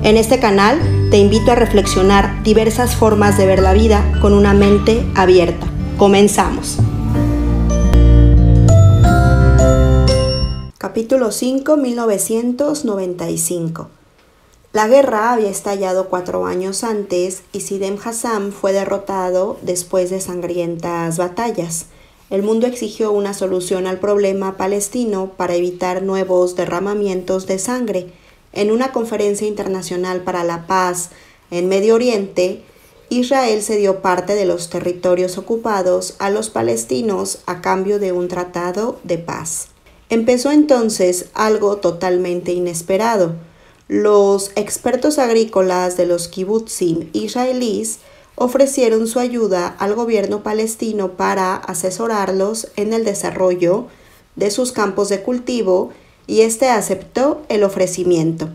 En este canal te invito a reflexionar diversas formas de ver la vida con una mente abierta. Comenzamos. Capítulo 5, 1995. La guerra había estallado 4 años antes y Saddam Hussein fue derrotado después de sangrientas batallas. El mundo exigió una solución al problema palestino para evitar nuevos derramamientos de sangre. En una conferencia internacional para la paz en Medio Oriente, Israel cedió parte de los territorios ocupados a los palestinos a cambio de un tratado de paz. Empezó entonces algo totalmente inesperado. Los expertos agrícolas de los kibutzim israelíes ofrecieron su ayuda al gobierno palestino para asesorarlos en el desarrollo de sus campos de cultivo y este aceptó el ofrecimiento.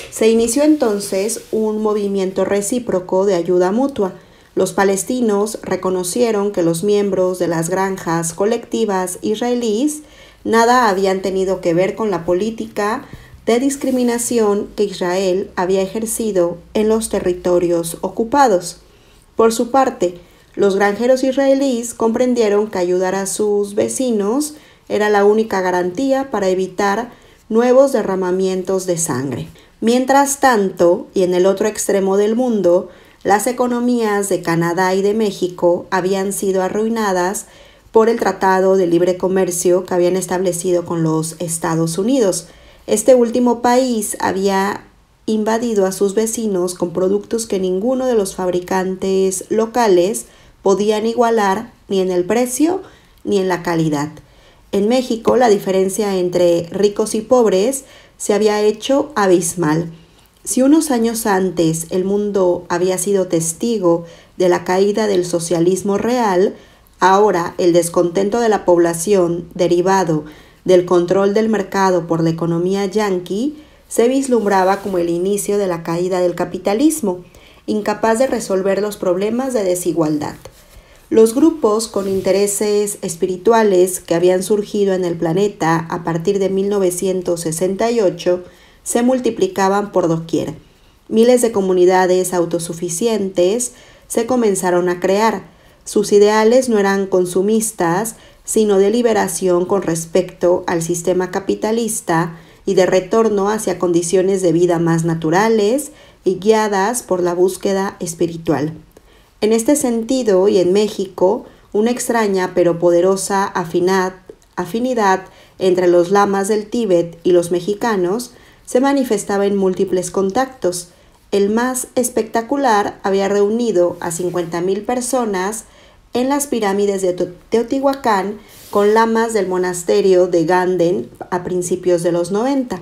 Se inició entonces un movimiento recíproco de ayuda mutua. Los palestinos reconocieron que los miembros de las granjas colectivas israelíes nada habían tenido que ver con la política de discriminación que Israel había ejercido en los territorios ocupados. Por su parte, los granjeros israelíes comprendieron que ayudar a sus vecinos era la única garantía para evitar nuevos derramamientos de sangre. Mientras tanto, y en el otro extremo del mundo, las economías de Canadá y de México habían sido arruinadas por el Tratado de Libre Comercio que habían establecido con los Estados Unidos. Este último país había invadido a sus vecinos con productos que ninguno de los fabricantes locales podían igualar ni en el precio ni en la calidad. En México, la diferencia entre ricos y pobres se había hecho abismal. Si unos años antes el mundo había sido testigo de la caída del socialismo real, ahora el descontento de la población derivado del control del mercado por la economía yanqui se vislumbraba como el inicio de la caída del capitalismo, incapaz de resolver los problemas de desigualdad. Los grupos con intereses espirituales que habían surgido en el planeta a partir de 1968 se multiplicaban por doquier. Miles de comunidades autosuficientes se comenzaron a crear. Sus ideales no eran consumistas, sino de liberación con respecto al sistema capitalista y de retorno hacia condiciones de vida más naturales y guiadas por la búsqueda espiritual. En este sentido, y en México, una extraña pero poderosa afinidad entre los lamas del Tíbet y los mexicanos se manifestaba en múltiples contactos. El más espectacular había reunido a 50,000 personas en las pirámides de Teotihuacán con lamas del monasterio de Ganden a principios de los 90.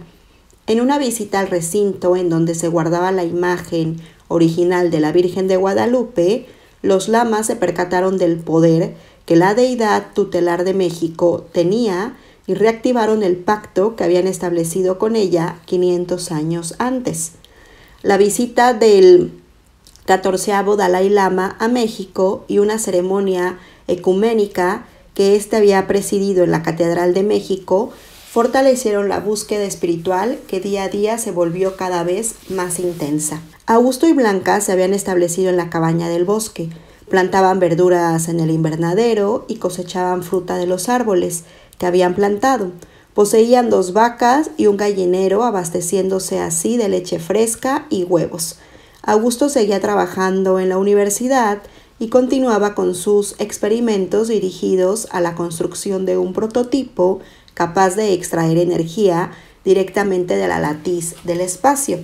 En una visita al recinto en donde se guardaba la imagen original de la Virgen de Guadalupe, los lamas se percataron del poder que la deidad tutelar de México tenía y reactivaron el pacto que habían establecido con ella 500 años antes. La visita del 14º Dalai Lama a México y una ceremonia ecuménica que éste había presidido en la Catedral de México fortalecieron la búsqueda espiritual que día a día se volvió cada vez más intensa. Augusto y Blanca se habían establecido en la cabaña del bosque, plantaban verduras en el invernadero y cosechaban fruta de los árboles que habían plantado. Poseían 2 vacas y un gallinero, abasteciéndose así de leche fresca y huevos. Augusto seguía trabajando en la universidad y continuaba con sus experimentos dirigidos a la construcción de un prototipo capaz de extraer energía directamente de la latiz del espacio.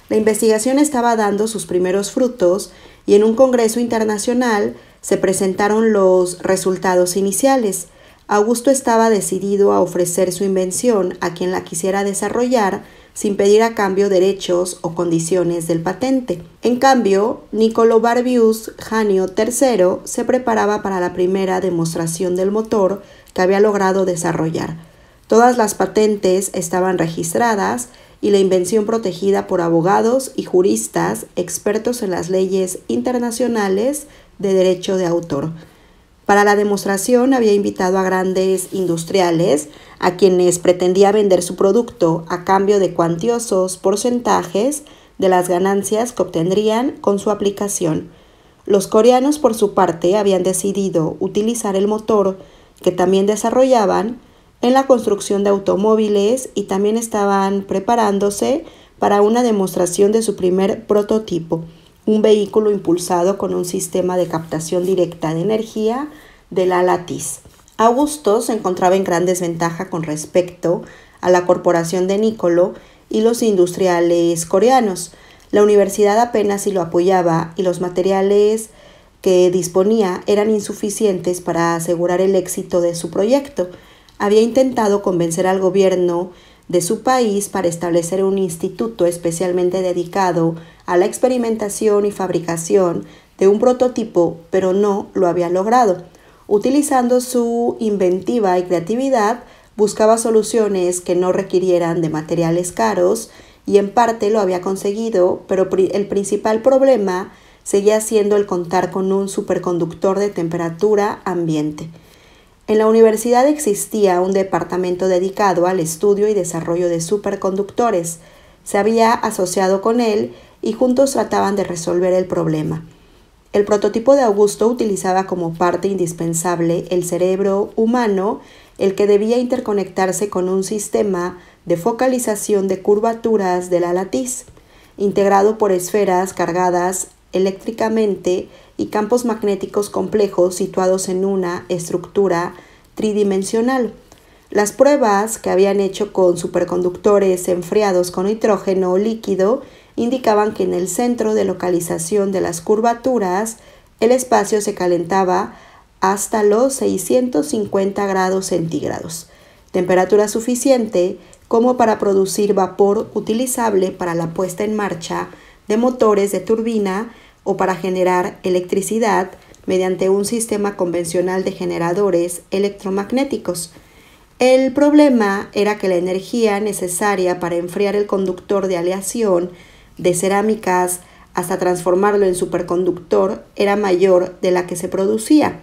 La investigación estaba dando sus primeros frutos y en un congreso internacional se presentaron los resultados iniciales. Augusto estaba decidido a ofrecer su invención a quien la quisiera desarrollar sin pedir a cambio derechos o condiciones del patente. En cambio, Niccolò Barbius Janio III se preparaba para la primera demostración del motor que había logrado desarrollar. Todas las patentes estaban registradas y la invención protegida por abogados y juristas expertos en las leyes internacionales de derecho de autor. Para la demostración había invitado a grandes industriales a quienes pretendía vender su producto a cambio de cuantiosos porcentajes de las ganancias que obtendrían con su aplicación. Los coreanos, por su parte, habían decidido utilizar el motor que también desarrollaban en la construcción de automóviles y también estaban preparándose para una demostración de su primer prototipo, un vehículo impulsado con un sistema de captación directa de energía del ala TIS. Augusto se encontraba en gran desventaja con respecto a la corporación de Nikola y los industriales coreanos. La universidad apenas si lo apoyaba y los materiales que disponía eran insuficientes para asegurar el éxito de su proyecto. Había intentado convencer al gobierno de su país para establecer un instituto especialmente dedicado a la experimentación y fabricación de un prototipo, pero no lo había logrado. Utilizando su inventiva y creatividad, buscaba soluciones que no requirieran de materiales caros y en parte lo había conseguido, pero el principal problema seguía siendo el contar con un superconductor de temperatura ambiente. En la universidad existía un departamento dedicado al estudio y desarrollo de superconductores. Se había asociado con él y juntos trataban de resolver el problema. El prototipo de Augusto utilizaba como parte indispensable el cerebro humano, el que debía interconectarse con un sistema de focalización de curvaturas del ala TIS, integrado por esferas cargadas eléctricamente y campos magnéticos complejos situados en una estructura tridimensional. Las pruebas que habían hecho con superconductores enfriados con nitrógeno líquido indicaban que en el centro de localización de las curvaturas el espacio se calentaba hasta los 650 grados centígrados, temperatura suficiente como para producir vapor utilizable para la puesta en marcha de motores de turbina o para generar electricidad mediante un sistema convencional de generadores electromagnéticos. El problema era que la energía necesaria para enfriar el conductor de aleación de cerámicas hasta transformarlo en superconductor era mayor de la que se producía.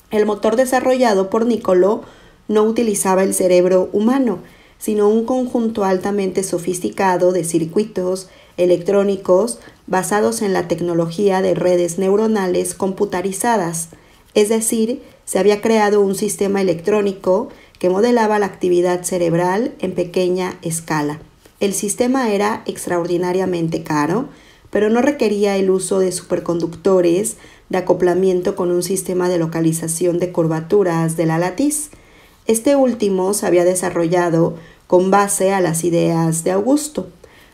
El motor desarrollado por Nikola no utilizaba el cerebro humano, sino un conjunto altamente sofisticado de circuitos electrónicos basados en la tecnología de redes neuronales computarizadas, es decir, se había creado un sistema electrónico que modelaba la actividad cerebral en pequeña escala. El sistema era extraordinariamente caro, pero no requería el uso de superconductores de acoplamiento con un sistema de localización de curvaturas del ala TIS. Este último se había desarrollado con base a las ideas de Augusto.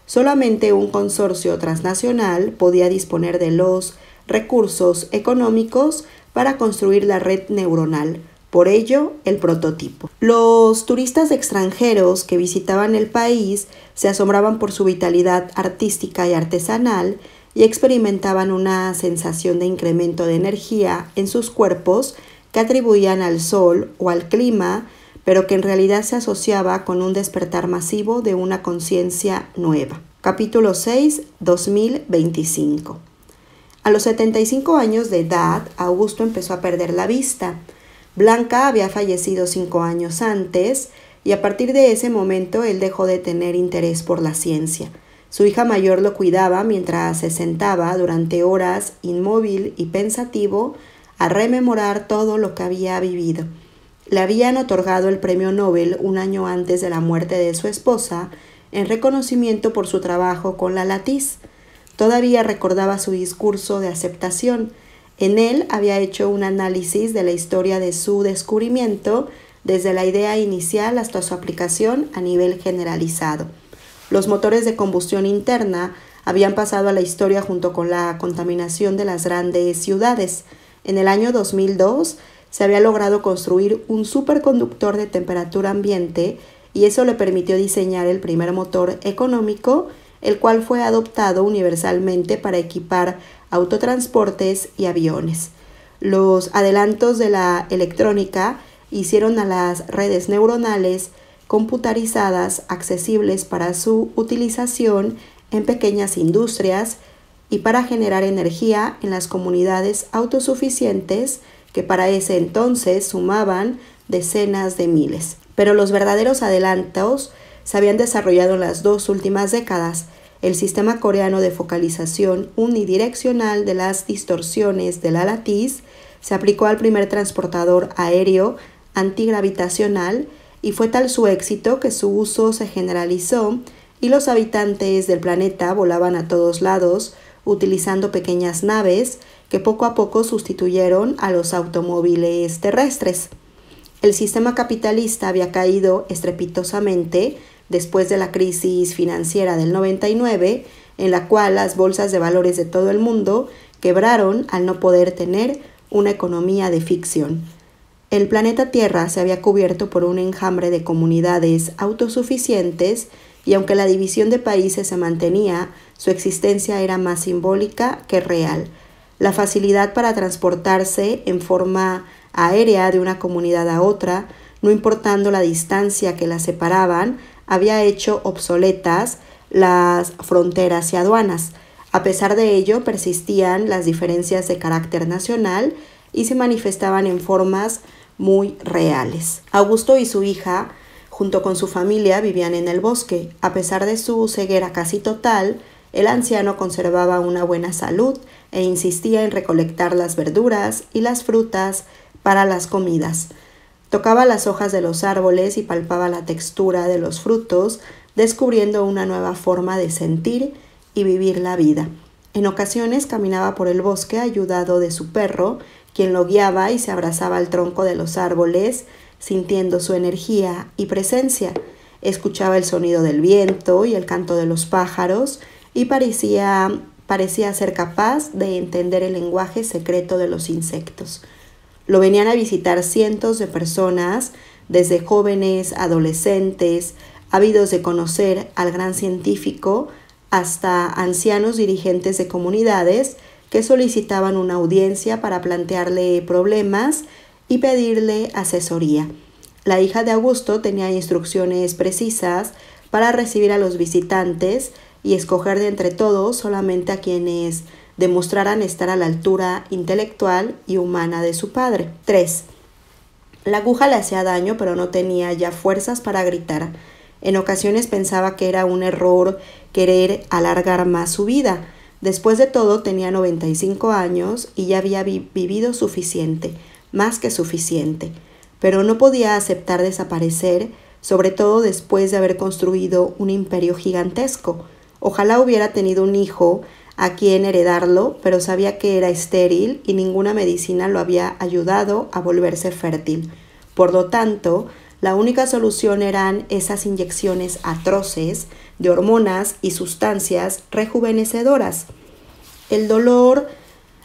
Solamente un consorcio transnacional podía disponer de los recursos económicos para construir la red neuronal, por ello el prototipo. Los turistas extranjeros que visitaban el país se asombraban por su vitalidad artística y artesanal y experimentaban una sensación de incremento de energía en sus cuerpos que atribuían al sol o al clima, pero que en realidad se asociaba con un despertar masivo de una conciencia nueva. Capítulo 6, 2025. A los 75 años de edad, Augusto empezó a perder la vista. Blanca había fallecido 5 años antes y a partir de ese momento él dejó de tener interés por la ciencia. Su hija mayor lo cuidaba mientras se sentaba durante horas inmóvil y pensativo a rememorar todo lo que había vivido. Le habían otorgado el premio Nobel un año antes de la muerte de su esposa en reconocimiento por su trabajo con la ala TIS. Todavía recordaba su discurso de aceptación. En él había hecho un análisis de la historia de su descubrimiento desde la idea inicial hasta su aplicación a nivel generalizado. Los motores de combustión interna habían pasado a la historia junto con la contaminación de las grandes ciudades. En el año 2002 se había logrado construir un superconductor de temperatura ambiente y eso le permitió diseñar el primer motor económico, el cual fue adoptado universalmente para equipar autotransportes y aviones. Los adelantos de la electrónica hicieron a las redes neuronales computarizadas accesibles para su utilización en pequeñas industrias y para generar energía en las comunidades autosuficientes que para ese entonces sumaban decenas de miles. Pero los verdaderos adelantos se habían desarrollado en las 2 últimas décadas. el sistema coreano de focalización unidireccional de las distorsiones de la latiz se aplicó al primer transportador aéreo antigravitacional y fue tal su éxito que su uso se generalizó y los habitantes del planeta volaban a todos lados utilizando pequeñas naves que poco a poco sustituyeron a los automóviles terrestres. El sistema capitalista había caído estrepitosamente después de la crisis financiera del 99, en la cual las bolsas de valores de todo el mundo quebraron al no poder tener una economía de ficción. El planeta Tierra se había cubierto por un enjambre de comunidades autosuficientes y aunque la división de países se mantenía, su existencia era más simbólica que real. La facilidad para transportarse en forma aérea de una comunidad a otra, no importando la distancia que las separaban, había hecho obsoletas las fronteras y aduanas. A pesar de ello, persistían las diferencias de carácter nacional y se manifestaban en formas muy reales. Augusto y su hija, junto con su familia, vivían en el bosque. A pesar de su ceguera casi total, el anciano conservaba una buena salud e insistía en recolectar las verduras y las frutas para las comidas. Tocaba las hojas de los árboles y palpaba la textura de los frutos, descubriendo una nueva forma de sentir y vivir la vida. En ocasiones caminaba por el bosque ayudado de su perro, quien lo guiaba y se abrazaba al tronco de los árboles, sintiendo su energía y presencia. Escuchaba el sonido del viento y el canto de los pájaros y parecía ser capaz de entender el lenguaje secreto de los insectos. Lo venían a visitar cientos de personas, desde jóvenes, adolescentes, ávidos de conocer al gran científico, hasta ancianos dirigentes de comunidades que solicitaban una audiencia para plantearle problemas y pedirle asesoría. La hija de Augusto tenía instrucciones precisas para recibir a los visitantes y escoger de entre todos solamente a quienes demostraran estar a la altura intelectual y humana de su padre. 3. La aguja le hacía daño, pero no tenía ya fuerzas para gritar. En ocasiones pensaba que era un error querer alargar más su vida. Después de todo, tenía 95 años y ya había vivido suficiente, más que suficiente. Pero no podía aceptar desaparecer, sobre todo después de haber construido un imperio gigantesco. Ojalá hubiera tenido un hijo a quien heredarlo, pero sabía que era estéril y ninguna medicina lo había ayudado a volverse fértil. Por lo tanto, la única solución eran esas inyecciones atroces de hormonas y sustancias rejuvenecedoras. El dolor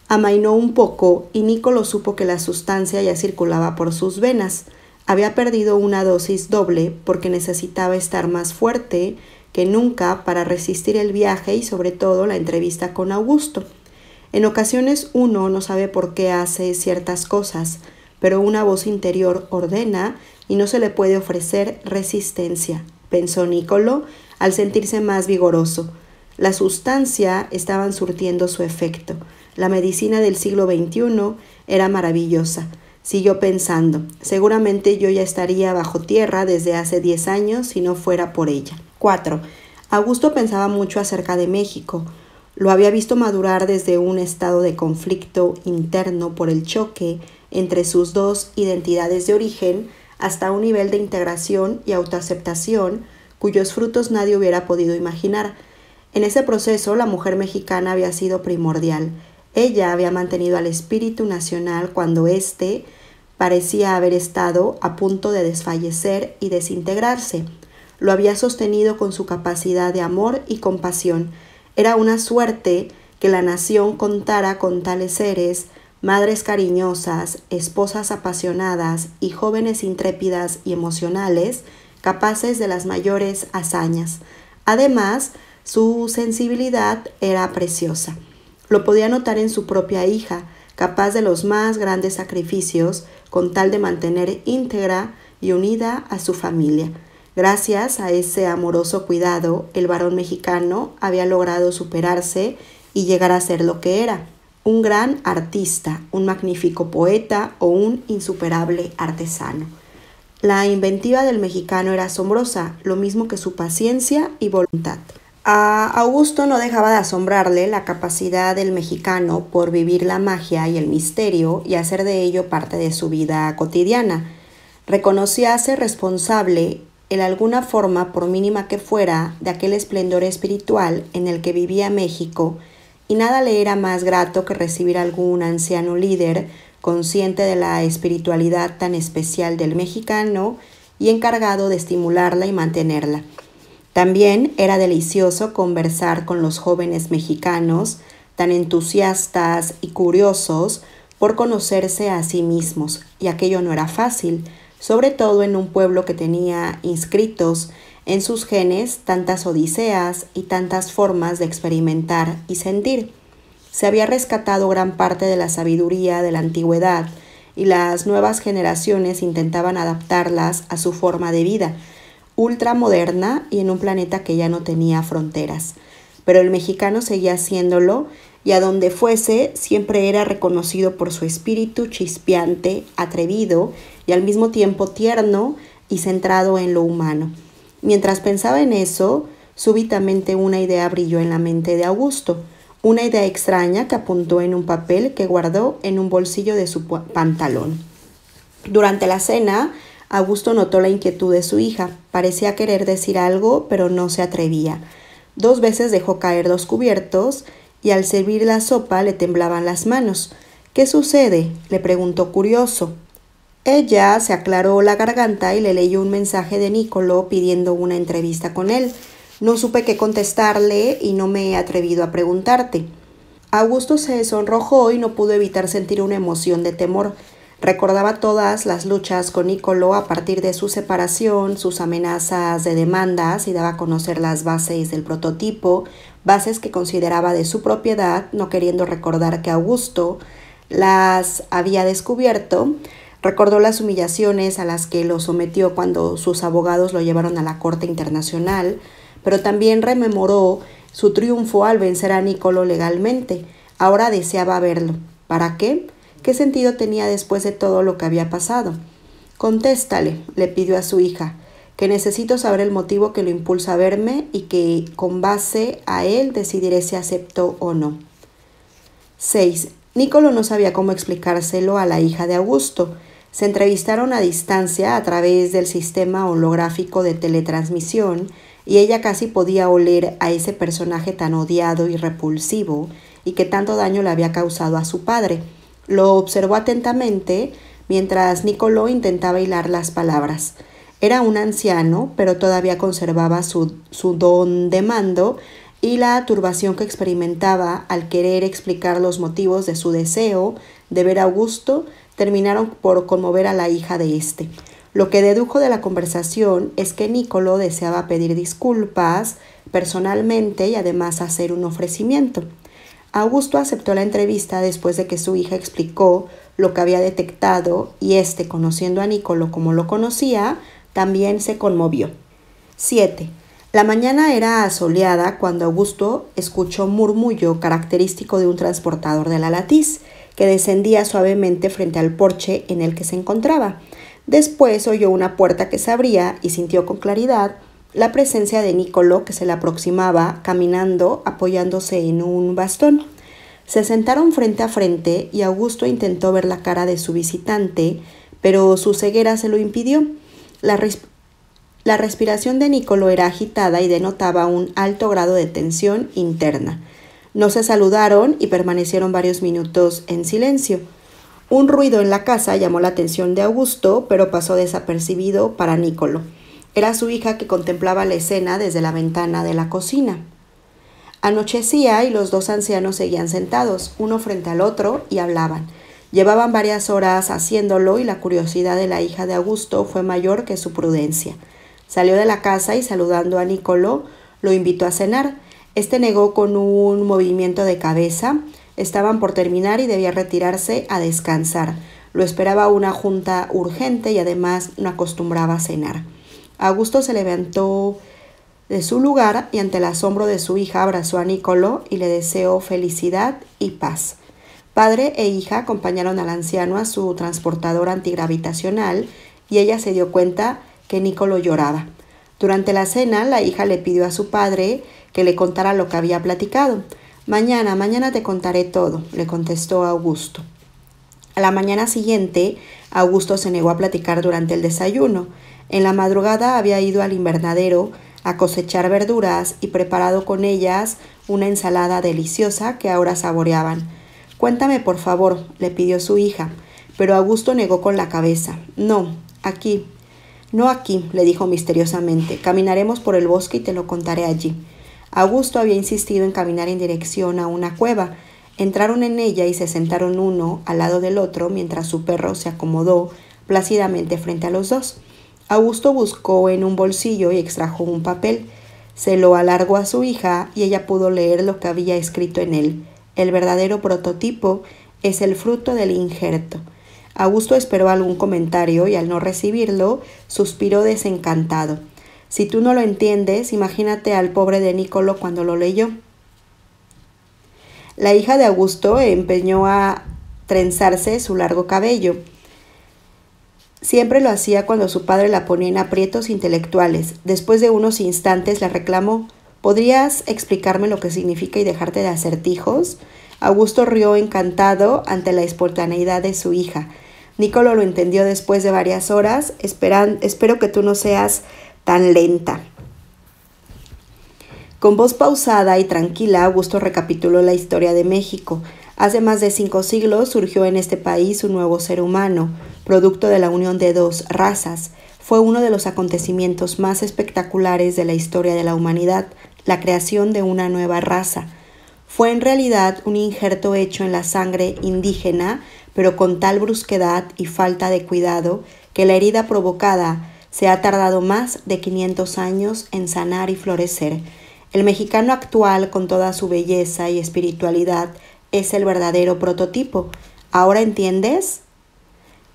amainó un poco y Nicolo supo que la sustancia ya circulaba por sus venas. Había perdido una dosis doble porque necesitaba estar más fuerte que nunca para resistir el viaje y sobre todo la entrevista con Augusto. En ocasiones uno no sabe por qué hace ciertas cosas, pero una voz interior ordena y no se le puede ofrecer resistencia, pensó Nicolo al sentirse más vigoroso. La sustancia estaban surtiendo su efecto. La medicina del siglo XXI era maravillosa. Siguió pensando, seguramente yo ya estaría bajo tierra desde hace 10 años si no fuera por ella. 4. Augusto pensaba mucho acerca de México. Lo había visto madurar desde un estado de conflicto interno por el choque entre sus dos identidades de origen hasta un nivel de integración y autoaceptación cuyos frutos nadie hubiera podido imaginar. En ese proceso, la mujer mexicana había sido primordial. Ella había mantenido al espíritu nacional cuando éste parecía haber estado a punto de desfallecer y desintegrarse. Lo había sostenido con su capacidad de amor y compasión. Era una suerte que la nación contara con tales seres, madres cariñosas, esposas apasionadas y jóvenes intrépidas y emocionales, capaces de las mayores hazañas. Además, su sensibilidad era preciosa. Lo podía notar en su propia hija, capaz de los más grandes sacrificios con tal de mantener íntegra y unida a su familia. Gracias a ese amoroso cuidado, el varón mexicano había logrado superarse y llegar a ser lo que era, un gran artista, un magnífico poeta o un insuperable artesano. La inventiva del mexicano era asombrosa, lo mismo que su paciencia y voluntad. A Augusto no dejaba de asombrarle la capacidad del mexicano por vivir la magia y el misterio y hacer de ello parte de su vida cotidiana. Reconocíase responsable, en alguna forma, por mínima que fuera, de aquel esplendor espiritual en el que vivía México, y nada le era más grato que recibir a algún anciano líder consciente de la espiritualidad tan especial del mexicano y encargado de estimularla y mantenerla. También era delicioso conversar con los jóvenes mexicanos, tan entusiastas y curiosos por conocerse a sí mismos, y aquello no era fácil, sobre todo en un pueblo que tenía inscritos en sus genes tantas odiseas y tantas formas de experimentar y sentir. Se había rescatado gran parte de la sabiduría de la antigüedad y las nuevas generaciones intentaban adaptarlas a su forma de vida, ultramoderna y en un planeta que ya no tenía fronteras. Pero el mexicano seguía haciéndolo y a donde fuese siempre era reconocido por su espíritu chispeante, atrevido y al mismo tiempo tierno y centrado en lo humano. Mientras pensaba en eso, súbitamente una idea brilló en la mente de Augusto, una idea extraña que apuntó en un papel que guardó en un bolsillo de su pantalón. Durante la cena, Augusto notó la inquietud de su hija. Parecía querer decir algo, pero no se atrevía. 2 veces dejó caer 2 cubiertos y al servir la sopa le temblaban las manos. «¿Qué sucede?», le preguntó curioso. Ella se aclaró la garganta y le leyó un mensaje de Niccolò pidiendo una entrevista con él. «No supe qué contestarle y no me he atrevido a preguntarte». Augusto se sonrojó y no pudo evitar sentir una emoción de temor. Recordaba todas las luchas con Niccolò a partir de su separación, sus amenazas de demandas y daba a conocer las bases del prototipo, bases que consideraba de su propiedad, no queriendo recordar que Augusto las había descubierto. Recordó las humillaciones a las que lo sometió cuando sus abogados lo llevaron a la Corte Internacional, pero también rememoró su triunfo al vencer a Niccolò legalmente. Ahora deseaba verlo. ¿Para qué? ¿Qué sentido tenía después de todo lo que había pasado? «Contéstale», le pidió a su hija, «que necesito saber el motivo que lo impulsa a verme y que con base a él decidiré si acepto o no». 6. Niccolò no sabía cómo explicárselo a la hija de Augusto. Se entrevistaron a distancia a través del sistema holográfico de teletransmisión y ella casi podía oler a ese personaje tan odiado y repulsivo y que tanto daño le había causado a su padre. Lo observó atentamente mientras Niccolò intentaba hilar las palabras. Era un anciano, pero todavía conservaba su don de mando y la turbación que experimentaba al querer explicar los motivos de su deseo de ver a Augusto terminaron por conmover a la hija de éste. Lo que dedujo de la conversación es que Niccolò deseaba pedir disculpas personalmente y además hacer un ofrecimiento. Augusto aceptó la entrevista después de que su hija explicó lo que había detectado y éste, conociendo a Niccolò como lo conocía, también se conmovió. 7. La mañana era asoleada cuando Augusto escuchó un murmullo característico de un transportador de la Latiz, que descendía suavemente frente al porche en el que se encontraba. Después oyó una puerta que se abría y sintió con claridad la presencia de Niccolò, que se le aproximaba caminando apoyándose en un bastón. Se sentaron frente a frente y Augusto intentó ver la cara de su visitante, pero su ceguera se lo impidió. La respiración de Niccolò era agitada y denotaba un alto grado de tensión interna. No se saludaron y permanecieron varios minutos en silencio. Un ruido en la casa llamó la atención de Augusto, pero pasó desapercibido para Niccolò. Era su hija, que contemplaba la escena desde la ventana de la cocina. Anochecía y los 2 ancianos seguían sentados, uno frente al otro, y hablaban. Llevaban varias horas haciéndolo y la curiosidad de la hija de Augusto fue mayor que su prudencia. Salió de la casa y, saludando a Niccolò, lo invitó a cenar. Este negó con un movimiento de cabeza. Estaban por terminar y debía retirarse a descansar. Lo esperaba una junta urgente y además no acostumbraba a cenar. Augusto se levantó de su lugar y ante el asombro de su hija abrazó a Niccolò y le deseó felicidad y paz. Padre e hija acompañaron al anciano a su transportador antigravitacional y ella se dio cuenta que Niccolò lloraba. Durante la cena, la hija le pidió a su padre que le contara lo que había platicado. Mañana te contaré todo, le contestó Augusto. A la mañana siguiente, Augusto se negó a platicar durante el desayuno. En la madrugada había ido al invernadero a cosechar verduras y preparado con ellas una ensalada deliciosa que ahora saboreaban. Cuéntame, por favor, le pidió su hija, pero Augusto negó con la cabeza. No, aquí, le dijo misteriosamente. Caminaremos por el bosque y te lo contaré allí. Augusto había insistido en caminar en dirección a una cueva. Entraron en ella y se sentaron uno al lado del otro mientras su perro se acomodó plácidamente frente a los dos. Augusto buscó en un bolsillo y extrajo un papel. Se lo alargó a su hija y ella pudo leer lo que había escrito en él. El verdadero prototipo es el fruto del injerto. Augusto esperó algún comentario y al no recibirlo, suspiró desencantado. Si tú no lo entiendes, imagínate al pobre de Niccolò cuando lo leyó. La hija de Augusto empeñó a trenzarse su largo cabello. Siempre lo hacía cuando su padre la ponía en aprietos intelectuales. Después de unos instantes le reclamó: ¿podrías explicarme lo que significa y dejarte de acertijos? Augusto rió encantado ante la espontaneidad de su hija. Niccolò lo entendió después de varias horas. Espero que tú no seas tan lenta. Con voz pausada y tranquila, Augusto recapituló la historia de México. Hace más de 5 siglos surgió en este país un nuevo ser humano, producto de la unión de 2 razas. Fue uno de los acontecimientos más espectaculares de la historia de la humanidad, la creación de una nueva raza. Fue en realidad un injerto hecho en la sangre indígena, pero con tal brusquedad y falta de cuidado que la herida provocada se ha tardado más de 500 años en sanar y florecer. El mexicano actual, con toda su belleza y espiritualidad, es el verdadero prototipo. ¿Ahora entiendes?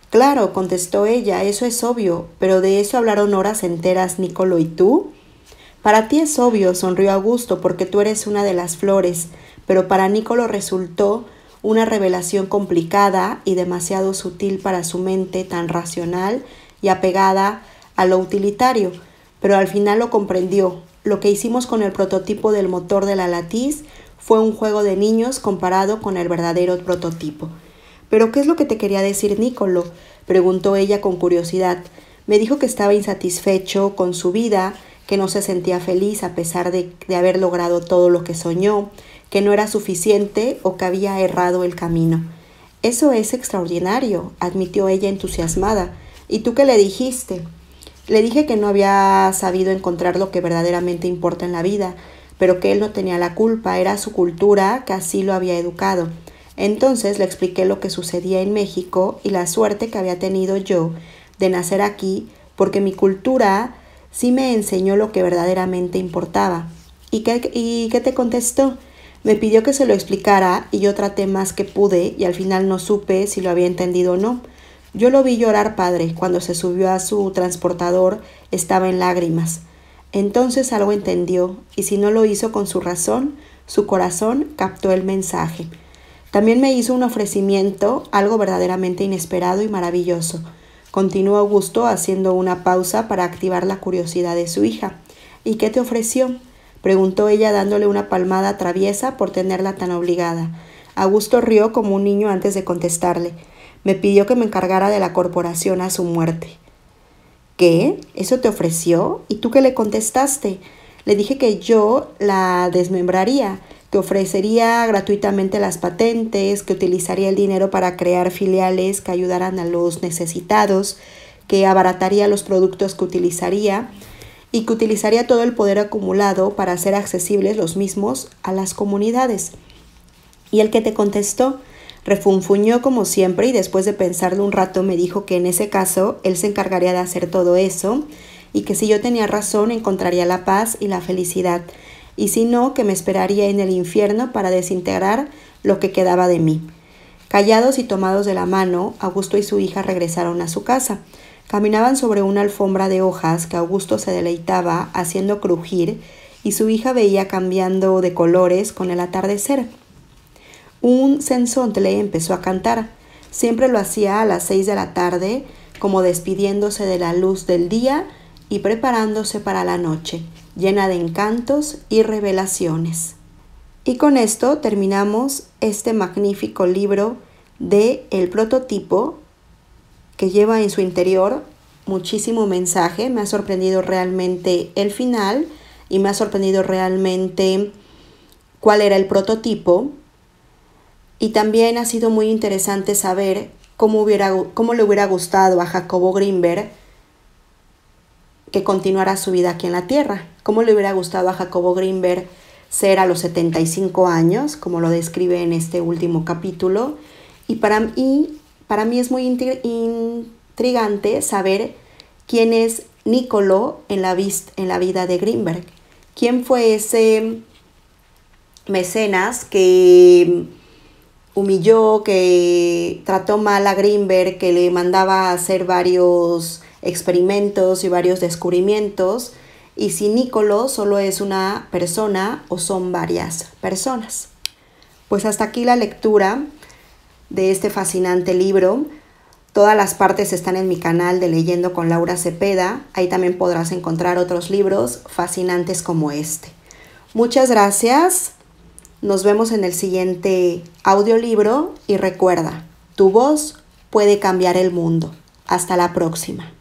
Claro, contestó ella, eso es obvio, pero de eso hablaron horas enteras Niccolò y tú. Para ti es obvio, sonrió Augusto, porque tú eres una de las flores, pero para Niccolò resultó una revelación complicada y demasiado sutil para su mente tan racional y apegada a lo utilitario, pero al final lo comprendió. Lo que hicimos con el prototipo del motor de la Latiz fue un juego de niños comparado con el verdadero prototipo. ¿Pero qué es lo que te quería decir Niccolò?, preguntó ella con curiosidad. Me dijo que estaba insatisfecho con su vida, que no se sentía feliz a pesar de haber logrado todo lo que soñó, que no era suficiente o que había errado el camino. Eso es extraordinario, admitió ella entusiasmada. ¿Y tú qué le dijiste? Le dije que no había sabido encontrar lo que verdaderamente importa en la vida, pero que él no tenía la culpa, era su cultura que así lo había educado. Entonces le expliqué lo que sucedía en México y la suerte que había tenido yo de nacer aquí, porque mi cultura sí me enseñó lo que verdaderamente importaba. ¿Y qué te contestó? Me pidió que se lo explicara y yo traté más que pude y al final no supe si lo había entendido o no. Yo lo vi llorar, padre. Cuando se subió a su transportador estaba en lágrimas. Entonces algo entendió, y si no lo hizo con su razón, su corazón captó el mensaje. También me hizo un ofrecimiento, algo verdaderamente inesperado y maravilloso. Continuó Augusto haciendo una pausa para activar la curiosidad de su hija. ¿Y qué te ofreció?, preguntó ella dándole una palmada traviesa por tenerla tan obligada. Augusto rió como un niño antes de contestarle. Me pidió que me encargara de la corporación a su muerte. ¿Qué? ¿Eso te ofreció? ¿Y tú qué le contestaste? Le dije que yo la desmembraría, que ofrecería gratuitamente las patentes, que utilizaría el dinero para crear filiales que ayudaran a los necesitados, que abarataría los productos que utilizaría y que utilizaría todo el poder acumulado para hacer accesibles los mismos a las comunidades. ¿Y el que te contestó? Refunfuñó como siempre y después de pensarlo un rato me dijo que en ese caso él se encargaría de hacer todo eso y que si yo tenía razón encontraría la paz y la felicidad y si no, que me esperaría en el infierno para desintegrar lo que quedaba de mí. Callados y tomados de la mano, Augusto y su hija regresaron a su casa. Caminaban sobre una alfombra de hojas que Augusto se deleitaba haciendo crujir y su hija veía cambiando de colores con el atardecer. Un censontle empezó a cantar. Siempre lo hacía a las 6 de la tarde, como despidiéndose de la luz del día y preparándose para la noche. llena de encantos y revelaciones. Y con esto terminamos este magnífico libro de El Prototipo, que lleva en su interior muchísimo mensaje. Me ha sorprendido realmente el final y me ha sorprendido realmente cuál era el prototipo. Y también ha sido muy interesante saber cómo le hubiera gustado a Jacobo Grinberg que continuara su vida aquí en la Tierra. Cómo le hubiera gustado a Jacobo Grinberg ser a los 75 años, como lo describe en este último capítulo. Y para mí es muy intrigante saber quién es Niccolò en la vida de Grinberg. ¿Quién fue ese mecenas que humilló, que trató mal a Grinberg, que le mandaba a hacer varios experimentos y varios descubrimientos? Y si Niccolò solo es una persona o son varias personas. Pues hasta aquí la lectura de este fascinante libro. Todas las partes están en mi canal de Leyendo con Laura Cepeda. Ahí también podrás encontrar otros libros fascinantes como este. Muchas gracias. Nos vemos en el siguiente audiolibro y recuerda, tu voz puede cambiar el mundo. Hasta la próxima.